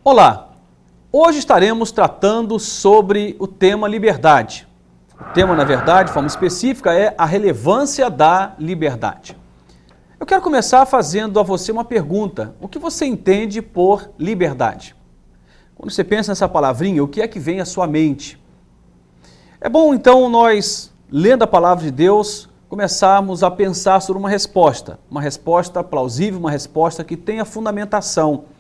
Olá, hoje estaremos tratando sobre o tema liberdade. O tema, na verdade, de forma específica, é a relevância da liberdade. Eu quero começar fazendo a você uma pergunta. O que você entende por liberdade? Quando você pensa nessa palavrinha, o que é que vem à sua mente? É bom, então, nós, lendo a palavra de Deus, começarmos a pensar sobre uma resposta plausível, uma resposta que tenha fundamentação.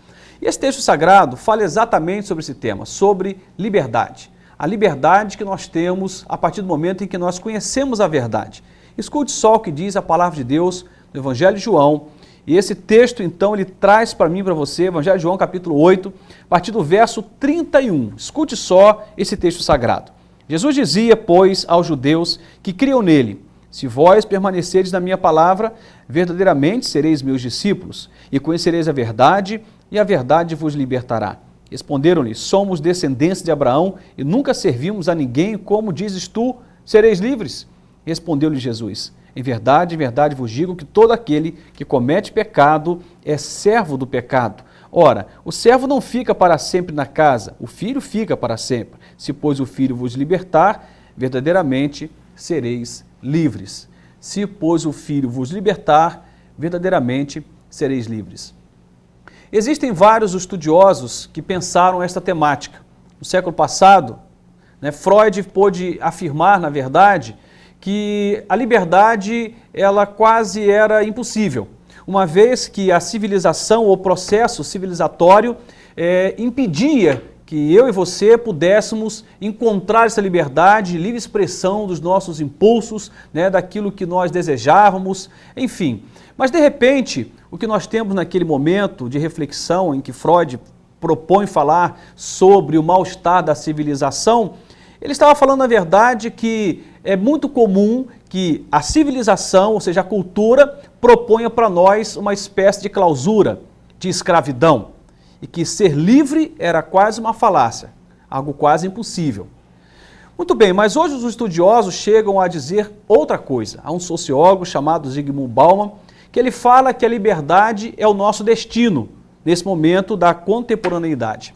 E esse texto sagrado fala exatamente sobre esse tema, sobre liberdade. A liberdade que nós temos a partir do momento em que nós conhecemos a verdade. Escute só o que diz a palavra de Deus no Evangelho de João. E esse texto, então, ele traz para mim e para você, Evangelho de João, capítulo 8, a partir do verso 31. Escute só esse texto sagrado. Jesus dizia, pois, aos judeus que criam nele: se vós permanecerdes na minha palavra, verdadeiramente sereis meus discípulos, e conhecereis a verdade, e a verdade vos libertará. Responderam-lhe: somos descendentes de Abraão, e nunca servimos a ninguém, como dizes tu, sereis livres? Respondeu-lhe Jesus: em verdade vos digo que todo aquele que comete pecado é servo do pecado. Ora, o servo não fica para sempre na casa, o filho fica para sempre. Se, pois, o filho vos libertar, verdadeiramente sereis livres. Se, pois, o filho vos libertar, verdadeiramente sereis livres. Existem vários estudiosos que pensaram esta temática. No século passado, Freud pôde afirmar, na verdade, que a liberdade ela quase era impossível, uma vez que a civilização ou processo civilizatório impedia que eu e você pudéssemos encontrar essa liberdade, livre expressão dos nossos impulsos, daquilo que nós desejávamos, enfim. Mas, de repente, o que nós temos naquele momento de reflexão em que Freud propõe falar sobre o mal-estar da civilização, ele estava falando, na verdade, que é muito comum que a civilização, ou seja, a cultura, proponha para nós uma espécie de clausura, de escravidão, e que ser livre era quase uma falácia, algo quase impossível. Muito bem, mas hoje os estudiosos chegam a dizer outra coisa. Há um sociólogo chamado Zygmunt Bauman, que ele fala que a liberdade é o nosso destino nesse momento da contemporaneidade.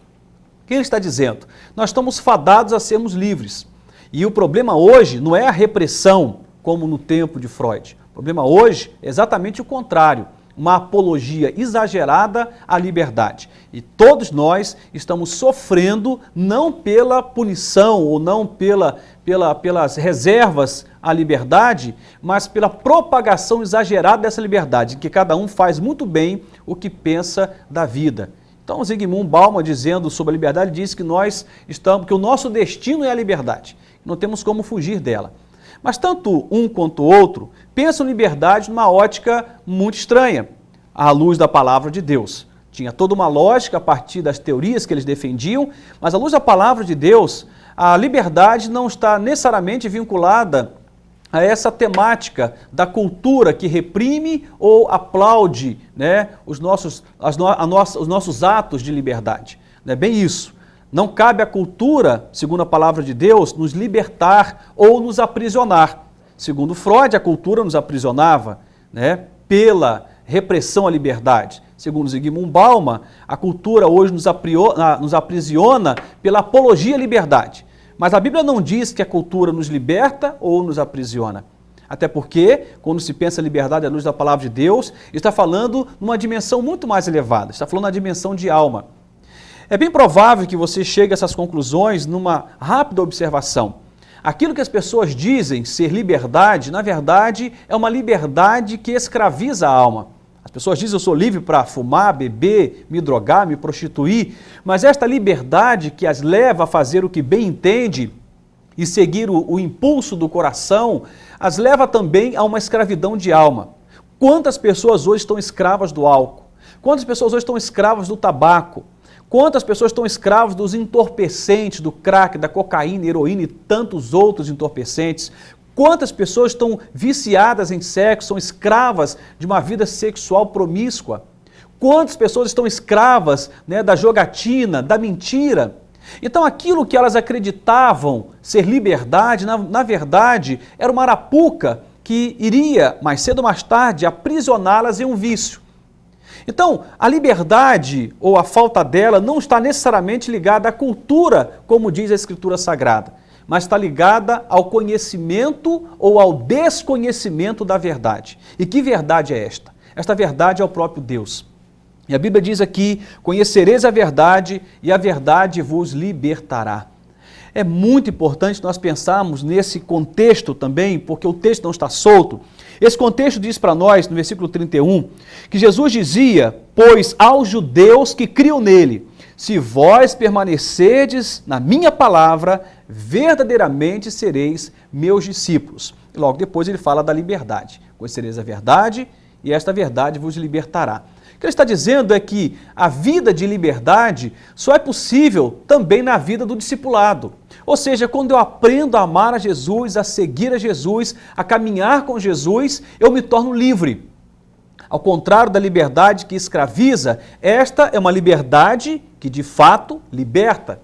O que ele está dizendo? Nós estamos fadados a sermos livres. E o problema hoje não é a repressão, como no tempo de Freud. O problema hoje é exatamente o contrário, uma apologia exagerada à liberdade. E todos nós estamos sofrendo não pela punição ou não pelas reservas à liberdade, mas pela propagação exagerada dessa liberdade, em que cada um faz muito bem o que pensa da vida. Então, Zygmunt Bauman, dizendo sobre a liberdade, diz que que o nosso destino é a liberdade, não temos como fugir dela. Mas tanto um quanto o outro pensam liberdade numa ótica muito estranha, à luz da palavra de Deus. Tinha toda uma lógica a partir das teorias que eles defendiam, mas à luz da palavra de Deus, a liberdade não está necessariamente vinculada a essa temática da cultura que reprime ou aplaude os nossos atos de liberdade. Não é bem isso. Não cabe à cultura, segundo a palavra de Deus, nos libertar ou nos aprisionar. Segundo Freud, a cultura nos aprisionava pela repressão à liberdade. Segundo Zygmunt Bauman, a cultura hoje nos aprisiona pela apologia à liberdade. Mas a Bíblia não diz que a cultura nos liberta ou nos aprisiona. Até porque, quando se pensa em liberdade à luz da palavra de Deus, está falando numa dimensão muito mais elevada, está falando na dimensão de alma. É bem provável que você chegue a essas conclusões numa rápida observação. Aquilo que as pessoas dizem ser liberdade, na verdade, é uma liberdade que escraviza a alma. As pessoas dizem: eu sou livre para fumar, beber, me drogar, me prostituir, mas esta liberdade que as leva a fazer o que bem entende e seguir o impulso do coração, as leva também a uma escravidão de alma. Quantas pessoas hoje estão escravas do álcool? Quantas pessoas hoje estão escravas do tabaco? Quantas pessoas estão escravas dos entorpecentes, do crack, da cocaína, heroína e tantos outros entorpecentes? Quantas pessoas estão viciadas em sexo, são escravas de uma vida sexual promíscua? Quantas pessoas estão escravas da jogatina, da mentira? Então aquilo que elas acreditavam ser liberdade, na verdade, era uma arapuca que iria, mais cedo ou mais tarde, aprisioná-las em um vício. Então, a liberdade ou a falta dela não está necessariamente ligada à cultura, como diz a Escritura Sagrada, mas está ligada ao conhecimento ou ao desconhecimento da verdade. E que verdade é esta? Esta verdade é o próprio Deus. E a Bíblia diz aqui, conhecereis a verdade e a verdade vos libertará. É muito importante nós pensarmos nesse contexto também, porque o texto não está solto. Esse contexto diz para nós, no versículo 31, que Jesus dizia, pois aos judeus que criam nele, se vós permanecerdes na minha palavra, verdadeiramente sereis meus discípulos. E logo depois ele fala da liberdade. Conhecereis a verdade e esta verdade vos libertará. O que ele está dizendo é que a vida de liberdade só é possível também na vida do discipulado. Ou seja, quando eu aprendo a amar a Jesus, a seguir a Jesus, a caminhar com Jesus, eu me torno livre. Ao contrário da liberdade que escraviza, esta é uma liberdade que de fato liberta.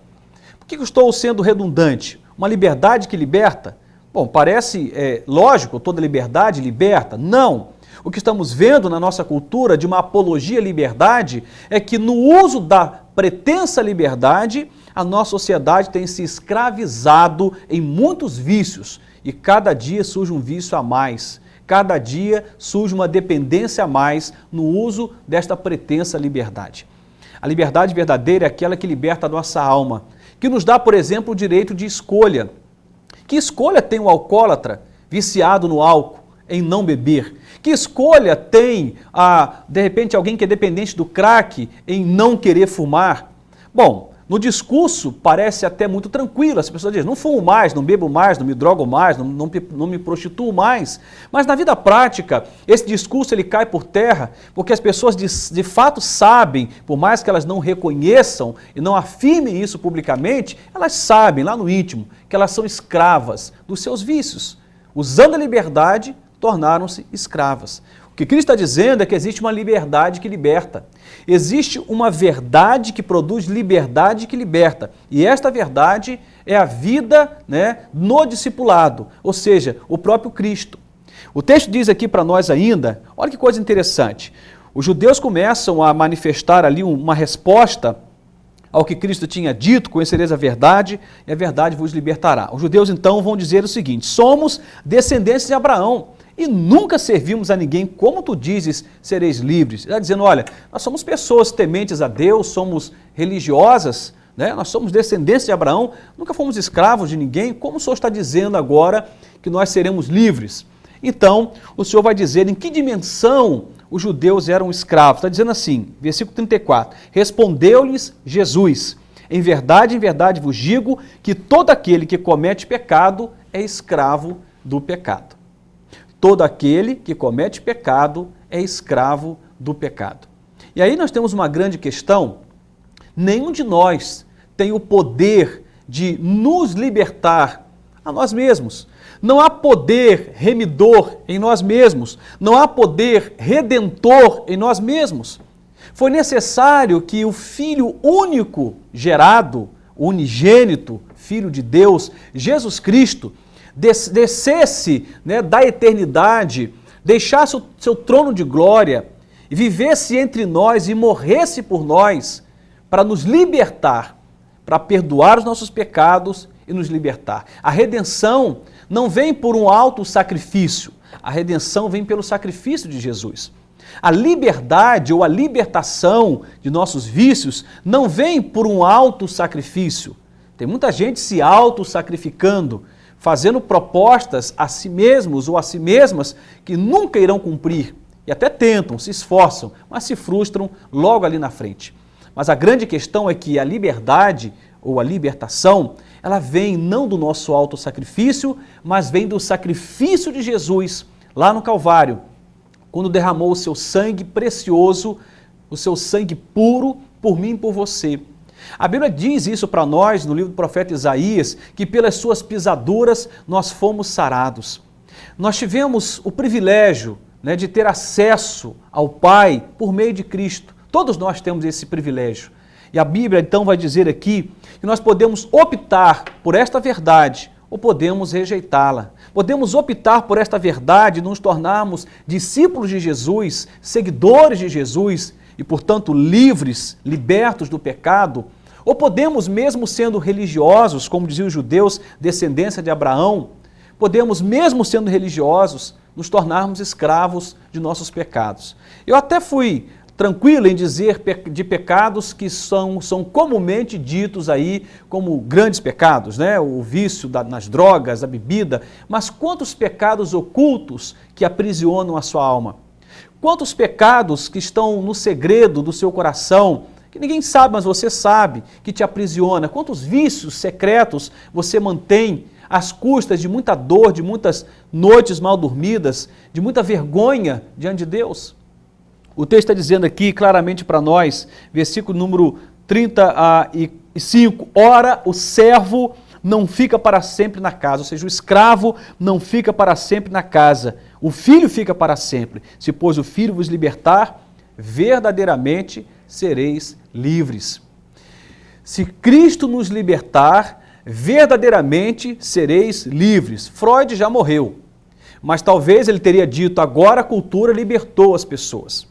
Por que eu estou sendo redundante? Uma liberdade que liberta? Bom, parece lógico, toda liberdade liberta? Não. O que estamos vendo na nossa cultura de uma apologia à liberdade é que no uso da pretensa liberdade, a nossa sociedade tem se escravizado em muitos vícios e cada dia surge um vício a mais. Cada dia surge uma dependência a mais no uso desta pretensa liberdade. A liberdade verdadeira é aquela que liberta a nossa alma, que nos dá, por exemplo, o direito de escolha. Que escolha tem o alcoólatra viciado no álcool em não beber? Que escolha tem, de repente, alguém que é dependente do crack em não querer fumar? Bom, no discurso parece até muito tranquilo, as pessoas dizem, não fumo mais, não bebo mais, não me drogo mais, não me prostituo mais. Mas na vida prática, esse discurso ele cai por terra, porque as pessoas de fato sabem, por mais que elas não reconheçam e não afirmem isso publicamente, elas sabem lá no íntimo que elas são escravas dos seus vícios. Usando a liberdade, tornaram-se escravas. O que Cristo está dizendo é que existe uma liberdade que liberta. Existe uma verdade que produz liberdade que liberta. E esta verdade é a vida, no discipulado, ou seja, o próprio Cristo. O texto diz aqui para nós ainda, olha que coisa interessante, os judeus começam a manifestar ali uma resposta ao que Cristo tinha dito, conhecereis a verdade e a verdade vos libertará. Os judeus então vão dizer o seguinte, somos descendentes de Abraão, e nunca servimos a ninguém, como tu dizes, sereis livres. Ele está dizendo, olha, nós somos pessoas tementes a Deus, somos religiosas, nós somos descendentes de Abraão, nunca fomos escravos de ninguém, como o Senhor está dizendo agora que nós seremos livres? Então, o Senhor vai dizer em que dimensão os judeus eram escravos. Está dizendo assim, versículo 34, respondeu-lhes Jesus, em verdade vos digo que todo aquele que comete pecado é escravo do pecado. Todo aquele que comete pecado é escravo do pecado. E aí nós temos uma grande questão, nenhum de nós tem o poder de nos libertar a nós mesmos. Não há poder remidor em nós mesmos, não há poder redentor em nós mesmos. Foi necessário que o Filho único gerado, unigênito, Filho de Deus, Jesus Cristo, descesse da eternidade, deixasse o seu trono de glória, e vivesse entre nós e morresse por nós, para nos libertar, para perdoar os nossos pecados e nos libertar. A redenção não vem por um alto sacrifício, a redenção vem pelo sacrifício de Jesus. A liberdade ou a libertação de nossos vícios não vem por um alto sacrifício. Tem muita gente se auto-sacrificando, fazendo propostas a si mesmos ou a si mesmas que nunca irão cumprir. E até tentam, se esforçam, mas se frustram logo ali na frente. Mas a grande questão é que a liberdade ou a libertação, ela vem não do nosso auto-sacrifício, mas vem do sacrifício de Jesus lá no Calvário, quando derramou o seu sangue precioso, o seu sangue puro por mim e por você. A Bíblia diz isso para nós no livro do profeta Isaías, que pelas suas pisaduras nós fomos sarados. Nós tivemos o privilégio de ter acesso ao Pai por meio de Cristo. Todos nós temos esse privilégio. E a Bíblia então vai dizer aqui que nós podemos optar por esta verdade ou podemos rejeitá-la. Podemos optar por esta verdade e nos tornarmos discípulos de Jesus, seguidores de Jesus, e, portanto, livres, libertos do pecado? Ou podemos, mesmo sendo religiosos, como diziam os judeus, descendência de Abraão, podemos, mesmo sendo religiosos, nos tornarmos escravos de nossos pecados? Eu até fui tranquilo em dizer de pecados que são comumente ditos aí como grandes pecados, né? O vício nas drogas, a bebida, mas quantos pecados ocultos que aprisionam a sua alma? Quantos pecados que estão no segredo do seu coração, que ninguém sabe, mas você sabe, que te aprisiona? Quantos vícios secretos você mantém às custas de muita dor, de muitas noites mal dormidas, de muita vergonha diante de Deus? O texto está dizendo aqui claramente para nós, versículo número 35, ora o servo não fica para sempre na casa, ou seja, o escravo não fica para sempre na casa, o filho fica para sempre. Se, pois, o filho vos libertar, verdadeiramente sereis livres. Se Cristo nos libertar, verdadeiramente sereis livres. Freud já morreu, mas talvez ele teria dito, agora a cultura libertou as pessoas.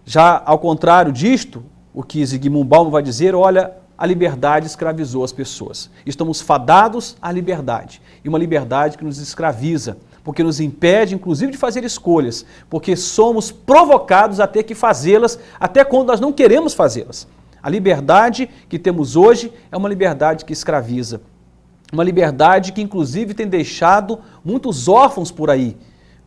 Já ao contrário disto, o que Zygmunt Bauman vai dizer, olha, a liberdade escravizou as pessoas. Estamos fadados à liberdade, e uma liberdade que nos escraviza, porque nos impede, inclusive, de fazer escolhas, porque somos provocados a ter que fazê-las, até quando nós não queremos fazê-las. A liberdade que temos hoje é uma liberdade que escraviza, uma liberdade que, inclusive, tem deixado muitos órfãos por aí,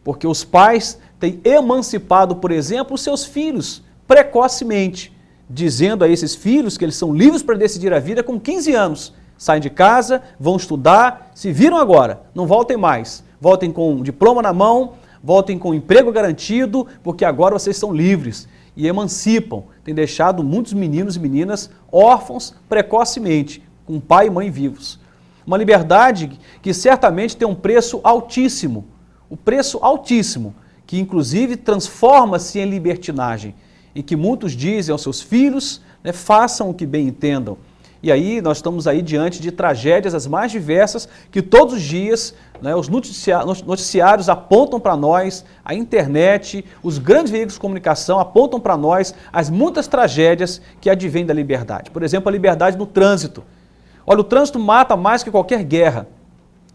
porque os pais têm emancipado, por exemplo, os seus filhos precocemente, dizendo a esses filhos que eles são livres para decidir a vida com 15 anos. Saem de casa, vão estudar, se viram agora, não voltem mais. Voltem com um diploma na mão, voltem com um emprego garantido, porque agora vocês são livres. E emancipam. Tem deixado muitos meninos e meninas órfãos precocemente, com pai e mãe vivos. Uma liberdade que certamente tem um preço altíssimo. O preço altíssimo, que inclusive transforma-se em libertinagem, em que muitos dizem aos seus filhos, né, façam o que bem entendam. E aí nós estamos aí diante de tragédias as mais diversas, que todos os dias, né, os noticiários apontam para nós, a internet, os grandes veículos de comunicação apontam para nós as muitas tragédias que advêm da liberdade. Por exemplo, a liberdade no trânsito. Olha, o trânsito mata mais que qualquer guerra,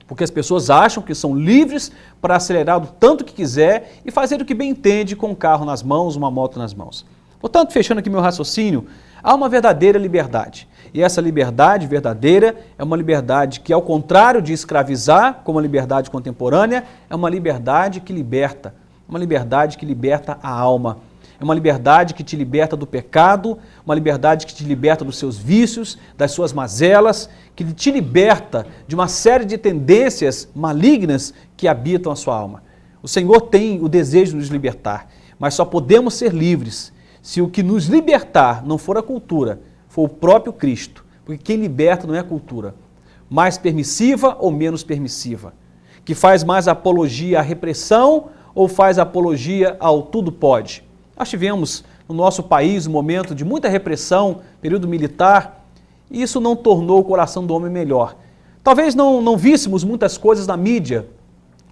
porque as pessoas acham que são livres para acelerar o tanto que quiser e fazer o que bem entende com um carro nas mãos, uma moto nas mãos. Portanto, fechando aqui meu raciocínio, há uma verdadeira liberdade. E essa liberdade verdadeira é uma liberdade que, ao contrário de escravizar, como a liberdade contemporânea, é uma liberdade que liberta. Uma liberdade que liberta a alma. É uma liberdade que te liberta do pecado, uma liberdade que te liberta dos seus vícios, das suas mazelas, que te liberta de uma série de tendências malignas que habitam a sua alma. O Senhor tem o desejo de nos libertar, mas só podemos ser livres se o que nos libertar não for a cultura, for o próprio Cristo, porque quem liberta não é a cultura, mais permissiva ou menos permissiva, que faz mais apologia à repressão ou faz apologia ao tudo pode. Nós tivemos no nosso país um momento de muita repressão, período militar, e isso não tornou o coração do homem melhor. Talvez não víssemos muitas coisas na mídia,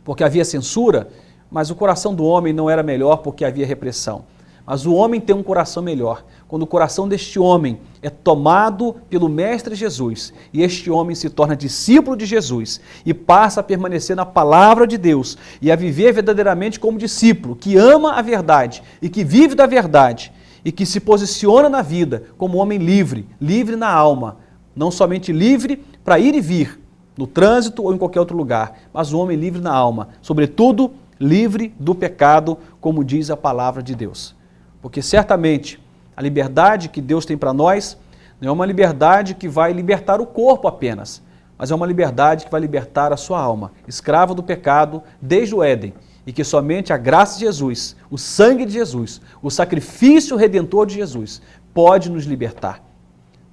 porque havia censura, mas o coração do homem não era melhor porque havia repressão. Mas o homem tem um coração melhor, quando o coração deste homem é tomado pelo Mestre Jesus, e este homem se torna discípulo de Jesus, e passa a permanecer na palavra de Deus, e a viver verdadeiramente como discípulo, que ama a verdade, e que vive da verdade, e que se posiciona na vida como um homem livre, livre na alma, não somente livre para ir e vir, no trânsito ou em qualquer outro lugar, mas um homem livre na alma, sobretudo livre do pecado, como diz a palavra de Deus. Porque certamente a liberdade que Deus tem para nós não é uma liberdade que vai libertar o corpo apenas, mas é uma liberdade que vai libertar a sua alma, escrava do pecado desde o Éden, e que somente a graça de Jesus, o sangue de Jesus, o sacrifício redentor de Jesus pode nos libertar.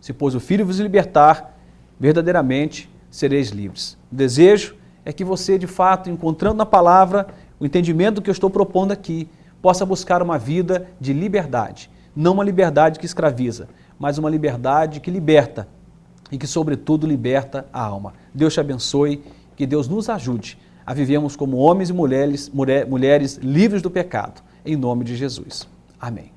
Se, pois, o Filho vos libertar, verdadeiramente sereis livres. O desejo é que você, de fato, encontrando na palavra o entendimento do que eu estou propondo aqui, possa buscar uma vida de liberdade, não uma liberdade que escraviza, mas uma liberdade que liberta e que, sobretudo, liberta a alma. Deus te abençoe, que Deus nos ajude a vivermos como homens e mulheres livres do pecado, em nome de Jesus. Amém.